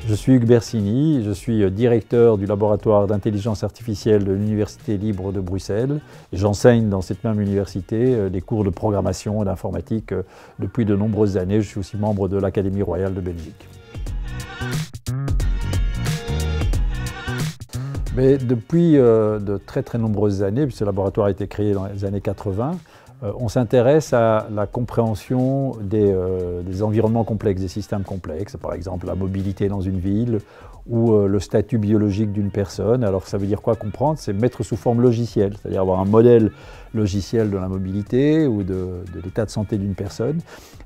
Je suis Hugues Bersini, je suis directeur du laboratoire d'intelligence artificielle de l'Université libre de Bruxelles. J'enseigne dans cette même université des cours de programmation et d'informatique depuis de nombreuses années. Je suis aussi membre de l'Académie royale de Belgique. Mais depuis de très nombreuses années, puisque ce laboratoire a été créé dans les années 80, on s'intéresse à la compréhension des environnements complexes, des systèmes complexes, par exemple la mobilité dans une ville ou le statut biologique d'une personne. Alors ça veut dire quoi comprendre? C'est mettre sous forme logicielle, c'est-à-dire avoir un modèle logiciel de la mobilité ou de l'état de santé d'une personne.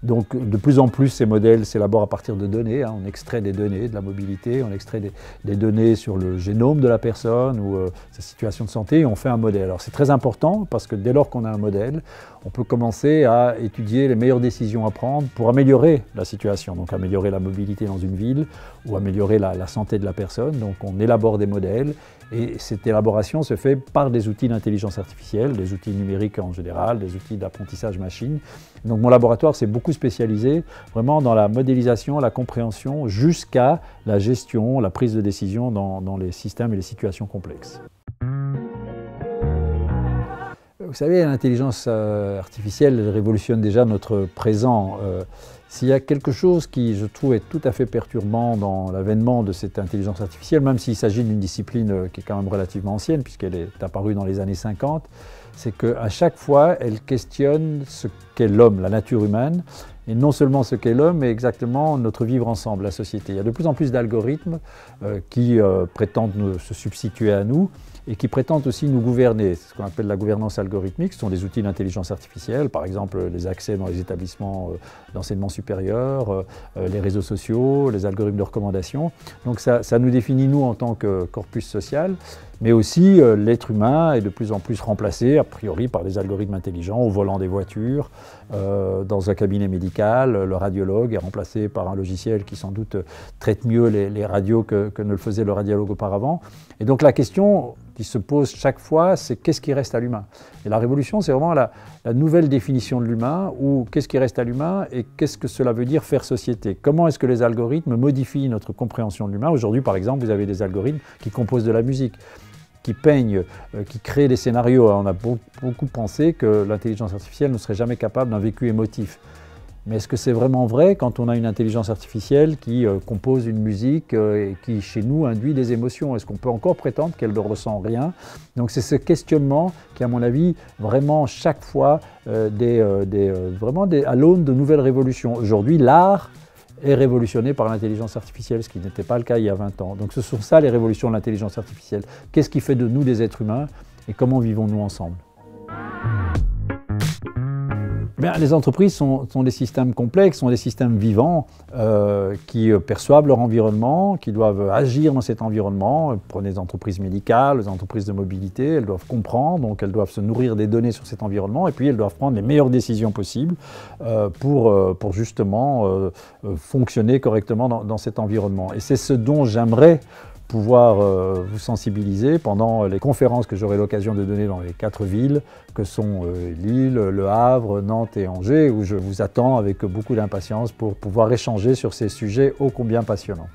Donc de plus en plus ces modèles s'élaborent à partir de données, on extrait des données de la mobilité, on extrait des données sur le génome de la personne ou sa situation de santé et on fait un modèle. Alors c'est très important parce que dès lors qu'on a un modèle, on peut commencer à étudier les meilleures décisions à prendre pour améliorer la situation, donc améliorer la mobilité dans une ville ou améliorer la santé de la personne. Donc on élabore des modèles et cette élaboration se fait par des outils d'intelligence artificielle, des outils numériques en général, des outils d'apprentissage machine. Donc mon laboratoire s'est beaucoup spécialisé vraiment dans la modélisation, la compréhension jusqu'à la gestion, la prise de décision dans les systèmes et les situations complexes. Vous savez, l'intelligence artificielle révolutionne déjà notre présent. S'il y a quelque chose qui, je trouve, est tout à fait perturbant dans l'avènement de cette intelligence artificielle, même s'il s'agit d'une discipline qui est quand même relativement ancienne, puisqu'elle est apparue dans les années 50, c'est qu'à chaque fois, elle questionne ce qu'est l'homme, la nature humaine, et non seulement ce qu'est l'homme, mais exactement notre vivre ensemble, la société. Il y a de plus en plus d'algorithmes qui prétendent se substituer à nous, et qui prétendent aussi nous gouverner. C'est ce qu'on appelle la gouvernance algorithmique. Ce sont des outils d'intelligence artificielle, par exemple les accès dans les établissements d'enseignement supérieur, les réseaux sociaux, les algorithmes de recommandation. Donc ça nous définit nous en tant que corpus social, mais aussi l'être humain est de plus en plus remplacé, a priori, par des algorithmes intelligents au volant des voitures, dans un cabinet médical. Le radiologue est remplacé par un logiciel qui sans doute traite mieux les radios que ne le faisait le radiologue auparavant. Et donc la question qui se pose chaque fois, c'est qu'est-ce qui reste à l'humain? Et la révolution, c'est vraiment la nouvelle définition de l'humain, ou qu'est-ce qui reste à l'humain et qu'est-ce que cela veut dire faire société? Comment est-ce que les algorithmes modifient notre compréhension de l'humain? Aujourd'hui, par exemple, vous avez des algorithmes qui composent de la musique, qui peignent, qui créent des scénarios. On a beaucoup pensé que l'intelligence artificielle ne serait jamais capable d'un vécu émotif. Mais est-ce que c'est vraiment vrai quand on a une intelligence artificielle qui compose une musique et qui, chez nous, induit des émotions? Est-ce qu'on peut encore prétendre qu'elle ne ressent rien? Donc c'est ce questionnement qui, à mon avis, vraiment chaque fois vraiment à l'aune de nouvelles révolutions. Aujourd'hui, l'art est révolutionné par l'intelligence artificielle, ce qui n'était pas le cas il y a 20 ans. Donc ce sont ça les révolutions de l'intelligence artificielle. Qu'est-ce qui fait de nous des êtres humains et comment vivons-nous ensemble? Bien, les entreprises sont des systèmes complexes, sont des systèmes vivants qui perçoivent leur environnement, qui doivent agir dans cet environnement. Prenez les entreprises médicales, les entreprises de mobilité, elles doivent comprendre, donc elles doivent se nourrir des données sur cet environnement et puis elles doivent prendre les meilleures décisions possibles pour justement fonctionner correctement dans cet environnement. Et c'est ce dont j'aimerais pouvoir vous sensibiliser pendant les conférences que j'aurai l'occasion de donner dans les 4 villes que sont Lille, Le Havre, Nantes et Angers, où je vous attends avec beaucoup d'impatience pour pouvoir échanger sur ces sujets ô combien passionnants.